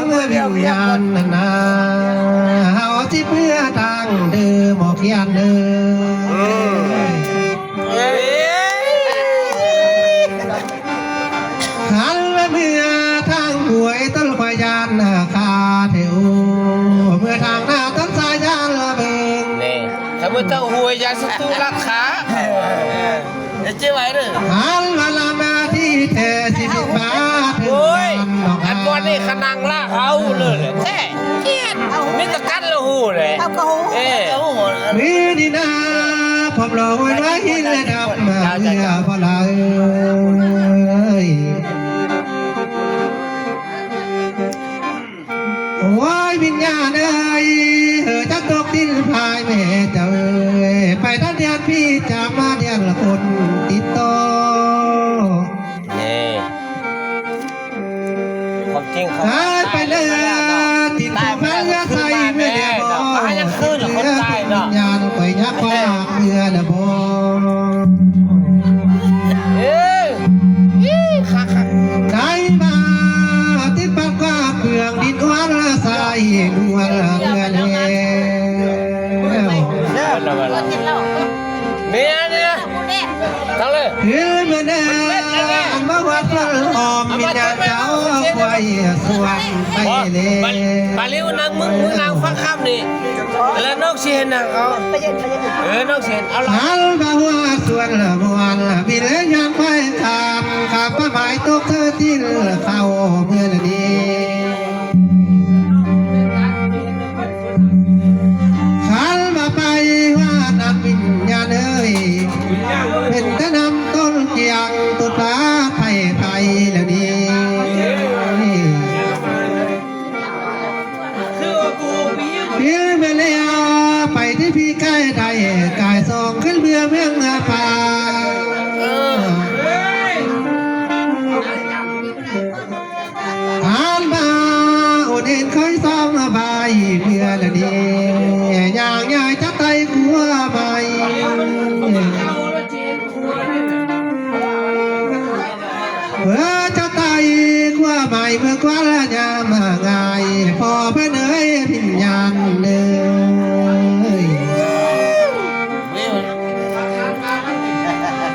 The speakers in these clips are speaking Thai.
งวิญญาณนาเฮาที่เพื่อทางเดิมบอกเขียนเดิมหันเมื่อทางหวยต้นพยานคาเถวเมื่อทางหน้าต้นสายยานละเบิงนี่ถ้าเมื่อเจ้าหวยยาสตูราคาเจ๊ไว้เด้อหันมาลามาที่แท้ชีวิตมาถึงอันบอลนี่ขนังล่าเขาเลยแท้เกียดมีตะกันละหูเลยมีดีนาผมรอไว้ไว้และดับมาเมื่อพลายโอ้ยวิญญาณเอ้ยจักตกดินพายแม่เจ้าไปท่านเดียนพี่จะมาเดียนละคนติดต่อความจริงเขาไปเลยติดต่อมาเงาใส่ไม่ได้บอกคนตายเนาะวิญญาณไปยักษ์ว่าเมื่อละบอกได้มาติดปากว่าเปลืองดินวันละใส่ดวนละเมื่อเนี่ยเนี่ยทั้งเลยเมื่อเนี่ยอันมาวัดพระออมวิญญาณเจ้าไว้สวรรค์ไปเลยบาลิวนางมึงนางฟังคำนี่แล้วนกเชียนนะเขานกเชียนเอาละฮัลบาหัวส่วนละมวนบินเลยยังไปขับหมายตกเธอที่เข้าเมื่อนี้ขันมาไปว่านักวิญญาณเอ้ยเป็นแต่นำต้นเกียงตุดฟ้าไทยแล้วนี้พี่เมื่อเลี้ยวไปที่พี่ใกล้ไทยกายส่องขึ้นเรือเมืองป่าอ่านมาอุดเห็นเคยซ้อมใบเมื่อละนี้อย่างใหญ่จะไต่ขัวใบเมื่อจะไต่ขัวใบเมื่อกว่าละยามง่ายพอเพื่อนเอ้ยพิญญาณเลย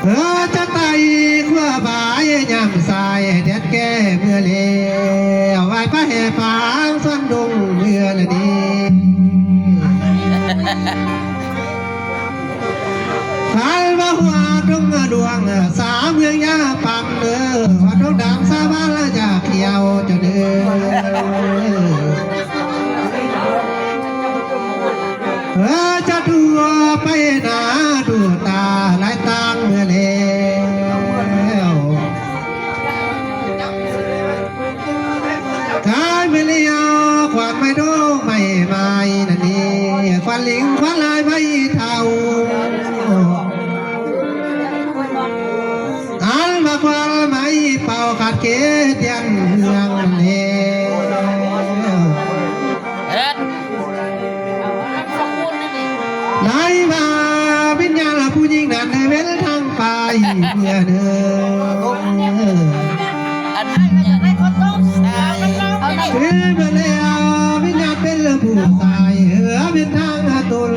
เมื่อจะไต่ขัวใบยามสายเด็ดแก่เมื่อเลี้ยวไว้พระแห่ฟางส่วนดงเมื่อละนี้ขันมาหัวดงดวงสามเมืองยาปังเด้อวัดดงดำสาบานละจะเขียวจะเด้อจะดูไปหนาดูตาหลายตางเมื่อแล้วกายไม่เลี้ยวขวานไม่ดูไม่ไม่นั่นนี่ควันลิงควันลายไม่เท่าอันมาควันไม่เป่าขาดเกศยันเมืองเลี้ไหลมาวิญญาณผู้หญิงนั้นเว้นทางไปเมื่อเดิมคือเมื่อแล้ววิญญาณเป็นผู้ตายเป็นทางตุล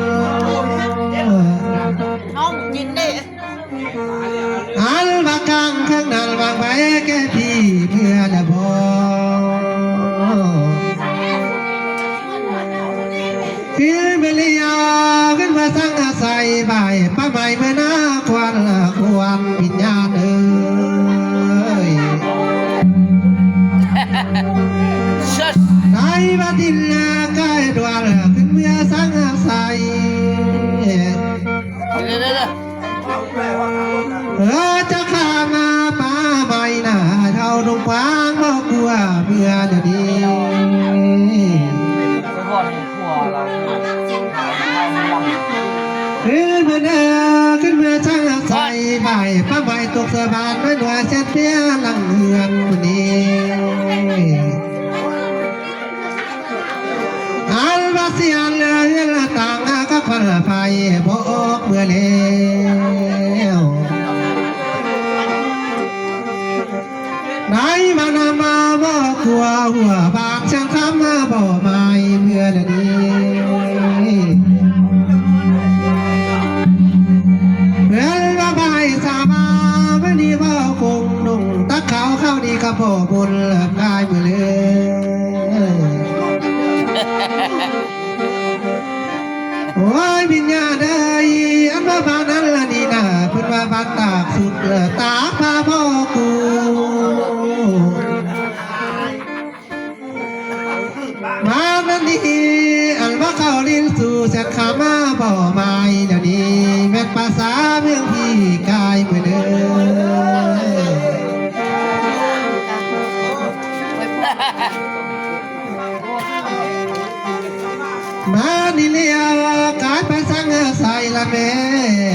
อันมากลางข้างนั้นวางไว้แก่พี่เพื่อจะบอกคือเมื่อเลี้ยวขึ้นมาสร้างอาศัยใบป้าใหม่เมื่อหน้าควันวิญญาณเอ้ยในบ้านดินใกล้ดวนขึ้นเมื่อสร้างอาศัยจะข้ามาป้าใหม่หน้าเท่าดงฟางบอกกลัวเมื่อเดี๋ยวนี้ขึ้นเมื่อเนื้อขึ้นเมื่อช่างใส่ใบป้าใบตกสะพานไม่หน่วยเช็ดเปี้ยหลังเฮือนวันนี้อันว่าเสียนเลยต่างก็ควันไฟบอกเมื่อแล้ว ไหนมานำมาบ่กลัวหัวบางช่างคำมาบ่ไม่เมื่อเดี๋ยวนี้เมื่อว่าใบสามาไม่ดีว่าคงนุ่งตะเขาเข้าดีกับพ่อบุญเลิกได้เมื่อเลยโอ้ยวิญญาณเอ้ยอันว่าบ้านนั้นละนี่นะเพิ่นว่าบ้านตากสุดตากพาพ่อกูมานั้นนี่อันว่าเขาลิ้นสู่แสกขามาบ่ไม่เดี๋ยวนี้แม่นภาษาเมืองพี่กายเมื่อเด้มานี่เลี้ยวกายไปสังใส่ละแม่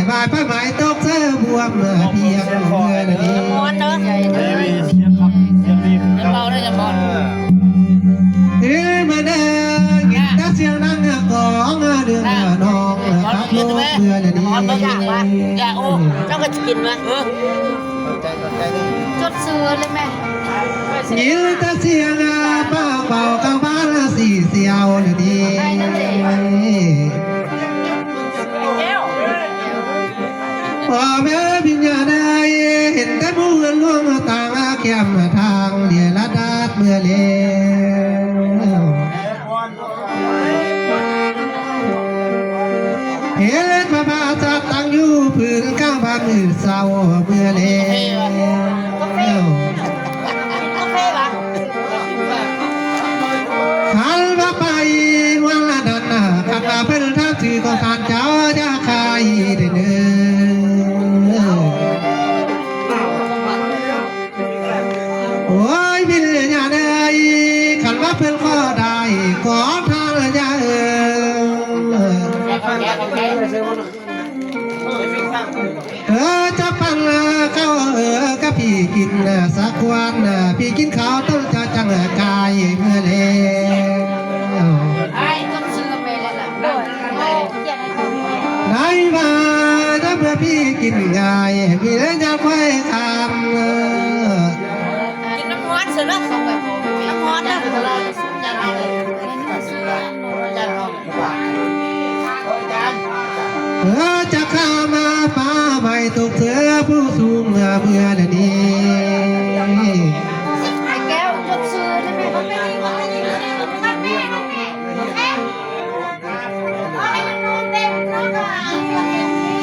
บายผ้าไหมตกเสื้อบวมเมื่อเพียงเมื่อนี้ ม้วนเนอะจะเบาได้จะบอล มาเด้อกินแต่เสียงนั่งกองเดือน้องครับลูกเมื่อนี้ บอลก็อยากวะอยากโอ้เจ้าก็จะกินไหมจดซื้อเลยแม่ ยินแต่เสียงป้าเป่ากลางบ้านสีเสียวนี่พ่อแม่พิญญาได้เห็นแต่ผู้เงินล่วงต่างเขียมทางเดียละดาดเมื่อเลี้ยวเห็นพระบาทตั้งอยู่พื้นก้าวบางมือเศร้าเมื่อเลี้ยว ขันว่าไปวันละนันขันว่าเพิ่นท่าสื่อของทานเจ้าจะขายได้เนื้อโอ้ยวิญญาณเอ้ยขันว่าเพิ่นขอได้ขอทานยาจะปันข้าวกับพี่กินสักวันพี่กินข้าวต้นจะจังกายเมื่อเลี้ยว ไอ้จดซื้อไปเลยล่ะได้มาถ้าเพื่อพี่กินง่ายมีเรื่องจะไว้คำ กินน้ำร้อนเสร็จแล้วส่งไปน้ำร้อนนะจะข้ามาป้าไม่ตกเสือผู้สูงเมื่อนี้ ไอ้แก้วจดซื้อได้ไหมเขาไม่ดีเขาไม่ดี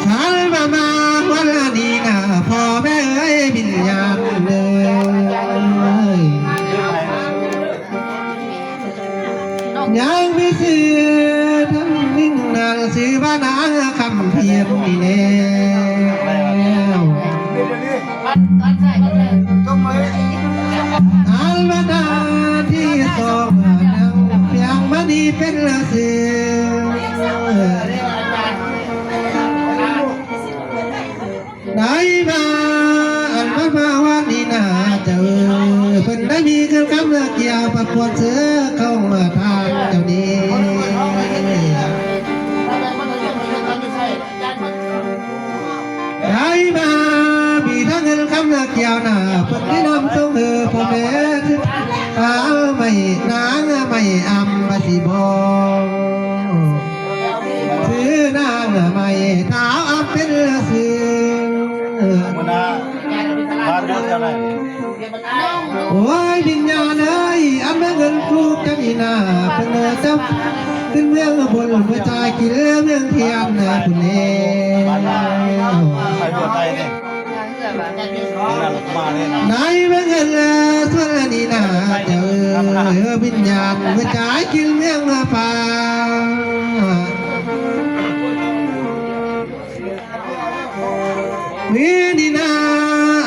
ฉันมาวันนี้นะพ่อแม่เอ้ยบิญญาณเลยยังไม่เสื่อทั้งนิ่งนานสื่อบ้านางคำเพียงนี่แล้วอัลมาดาที่สองยังเพียงมันนี่เป็นเสือได้มาอันมาวันนี้นะเจ้าเพิ่นได้มีเครื่องคำเกี่ยวประกวดเสือเข้ามาทางเจ้านี้ได้มามีทั้งเงินคำเกี่ยวหน้าเพิ่นได้นำส่งพ่อแม่ไม่นางไม่อำมาสิบอกซื้อนางไม่เท้าอำเป็นซื้อโอ้ยวิญญาณเอ้ยอันแม่เงินปลูกจังอีนาเป็นเจ้าขึ้นเมืองบนเมื่อใจกินเมืองเทียนคุณเล่นายเมืองเงินส่วนนี้นาเจ้าวิญญาณเมื่อใจกินเมืองป่าวินีนา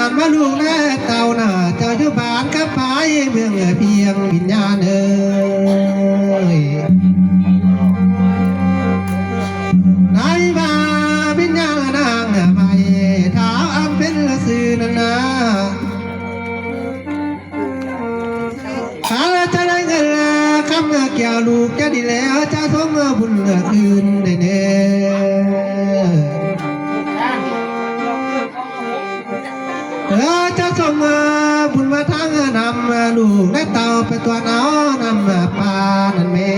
อันมาลูกแม่เต่าน่ะเจ้าอยู่บ้านกับพายเมืองเพียงวิญญาณเอ้ยนายมาวิญญาณนางไม่เท้าอำเป็นสื่อนั่นนะข้าจะได้เงินคำเกี่ยวลูกจะดีแล้วจะสมบุญคืนได้เน่จะส่งบุญมาทาง เป็นตัวน้อนำปานั่นแม่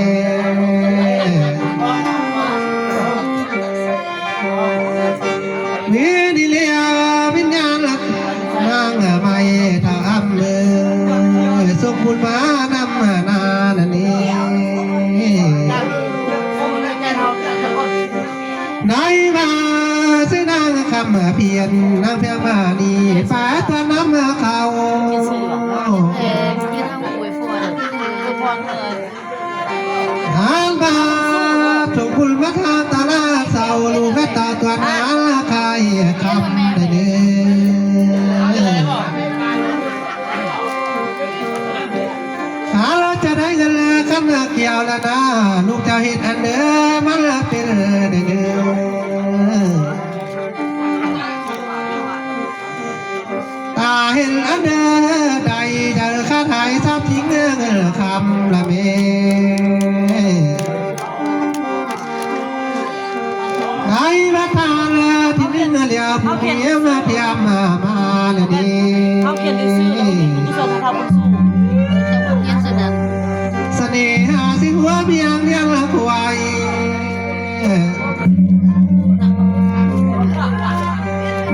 มีดีเลียวิญญาณหลักนางไม่ทำเลยส่งบุญมานำนานั่นนี่ไหนมาซื้อนางคำเพียนนางเพียงมานีฟ้าตัวน้ำเขาทางบาส่งบุญมาทางตาลาเศร้าลูกแม่ตาตัวน้าใครคำได้เนื้อเราจะได้เงินเลยคำเกี่ยวแล้วนะลูกจะเห็นอันเดิมมันเป็นได้เนื้อตาเห็นอันเดิมใดจะข้าถ่ายทรัพย์ทิ้งเงินคำละเมในวัดทานที่นี่เลียวผู้เพียมเพียมมาเลยดีเขาเขียนชื่อเราผู้ชมทำผู้สู้เสน่หาสิหัวเพียงเลี้ยงละควาย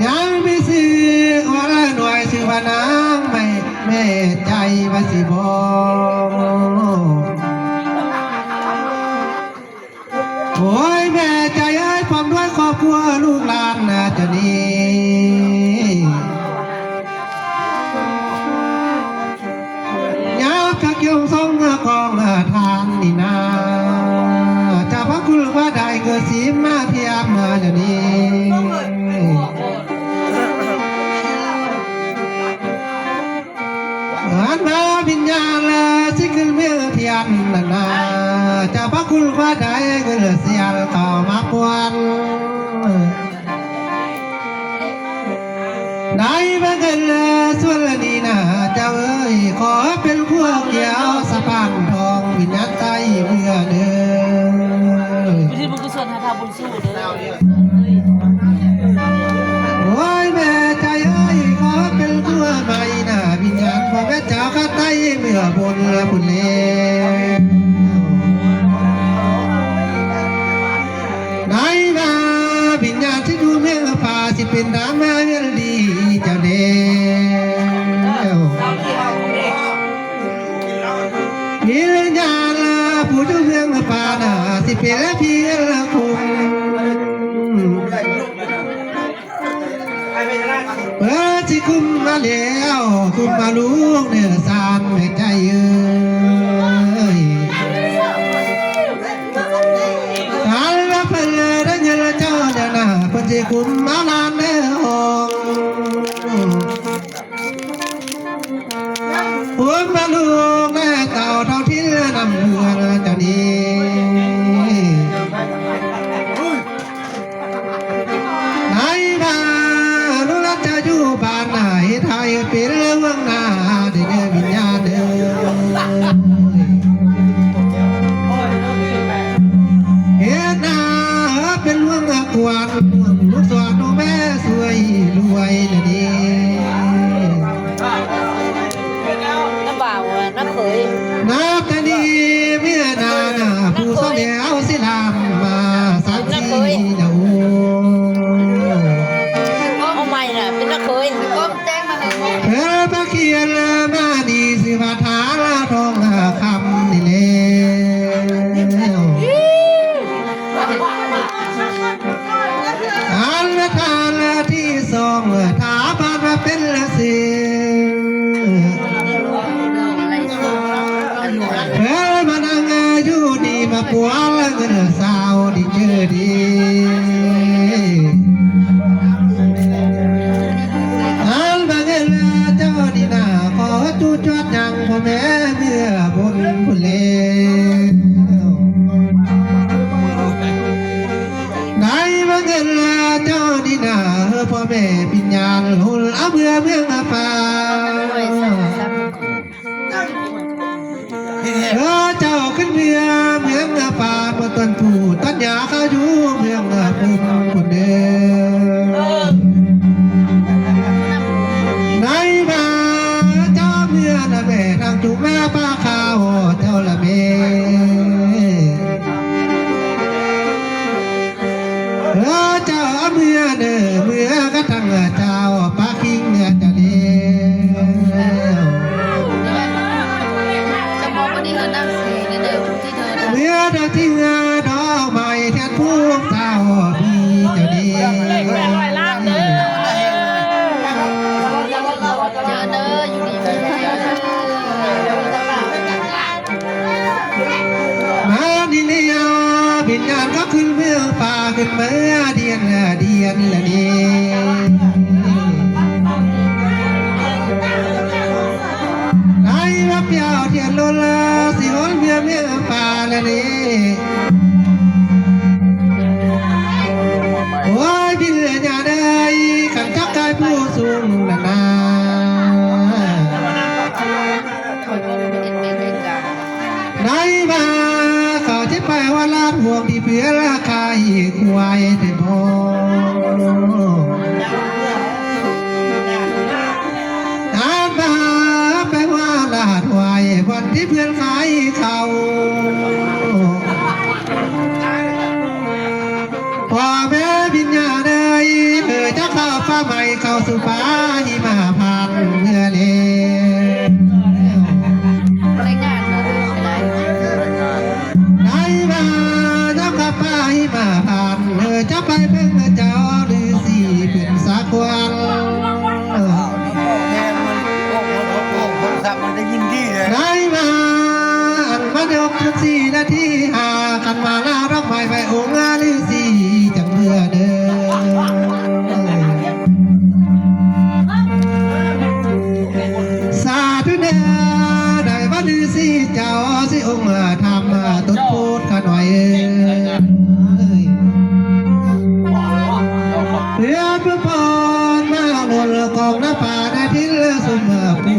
ยังไม่ซื้อว่าหน่วยซื้อว่านางไม่แม่ใจว่าสิบอกโอ้ยแม่ใจเอ้ยความด้วยครอบครัวลูกหลานนะจะนี้ยาบกักยงทรงกองทานนี่นาจะพระคุณว่าได้เกิดสีมาเทียมมาจะนี้อันมาวิญญาณสิขึ้นเมื่อเทียนนาจะพระคุณว่าได้เกิดเสียงต่อมาปวนได้มาเกินส่วนนี้นะเจ้าเอ้ยขอเป็นพวกเกี่ยวสะพานทองวิญญาณใต้เมื่อเดิมที่บุญกุศลทำบุญสู้เด้อโอ้ยแม่ใจเอ้ยขอเป็นตัวใหม่นะวิญญาณพ่อแม่เจ้าข้าใต้เมื่อบนบุญเล่ไหนมาวิญญาณที่ดูเมื่อป่าสิเป็นดามาเงินดีเจ้าเดียววิญญาณผู้ดูเมื่อป่าน่ะสิเป็นและพี่ละคุมเปิดที่คุมมาแล้วคุมมาลูกเนื้อสานไม่ใจเอ้ยอันละเปลือยได้เงินเจ้าเดินหน้าเปิดที่คุมมาลานเนื้อห้องคุมมาลูกแม่เต่าเท่าที่นำเรือเจ้านี้ไหนมาลูกรักจะอยู่บ้านไหนไทยเป็นเรื่องหน้าเด็กวิญญาณเดิมเฮ็ดหน้าเป็นเรื่องกวนลูกสาวแม่สวยรวยเลยดีน้าบ่าวน้าเขยน้าตาดีเมื่อนาผู้สาวเดียวสิลามมาสักทีเดียวเอาใหม่น่ะเป็นน้าเขยก็แจ้งมาเลยเธอพระเขียนมาดีสิวาทาลาทองคำนี่แล้วอันละทานที่สองถาบานมาเป็นละสิเธอมานั่งอยู่ดีมาปัวละเงินสาวดีเจอดีอันบางเงินเจ้าดีนาขอจูจวดยังพ่อแม่เมื่อบนคุณเล่ไหนบางเงินเจ้าดีนาพ่อแม่ปิญญาณหุ่นเอาเบื่อเมืองป่าเจ้าขึ้นเรือเมืองป่าบนต้นผูต้นยาข้าอยู่เมืองปุ่มคนเดิมในมาเจ้าเมืองแม่ทางจุกแม่ป้าขา ทั้งเจ้าปาคิงจะเดียว จะมองว่านี่เธอนั่งสีนี่เดิมที่เธอทำ เมื่อเธอทิ้งดอกไม้แทนพวกเจ้าพี่จะเดียว เจอเด้ออยู่ดีไม่เจอ มาดิเลียวบินงานก็ขึ้นเมืองป่าขึ้นเมื่อเดียนละเดีไหนว่าเปียวเทียนโลลาสิฮอนเมียเมืองป่าละนี่โอ้ยบินเลยอย่าได้ขันจักกายผู้สูงนานา คนก็ไม่เห็นเป็นเหตุการณ์ ไหนมาเขาที่ไปว่าลาดห่วงที่เพื่อราคาอีกควายแต่พอถามมาไปว่าลาดหวายวันที่เพื่อนขายเขาพ่อแม่บิญญาเนยจะเข้าฟ้าใหม่เข้าสู่ฟ้าหิมะพันเมื่อเลี้ย รายงานมาดูไม่ได้ ไหนมาเจ้าข้าไปมาผ่านจะไปเพิ่งเจ้าหรือสีเป็นสักวัน มันได้ยินดีเลย ไหนมาอันมาเดียวทุก4 นาทีหากันมาหน้าร้องไห้ไปองค์หรือสีจังเมื่อเดิมสาธุเด้อได้มาหรือสีเจ้าสิองค์ทำต้นโพธิ์ขน่อยเพื่อพรมาหล่นกองน้ำป่าในที่สุ่มปู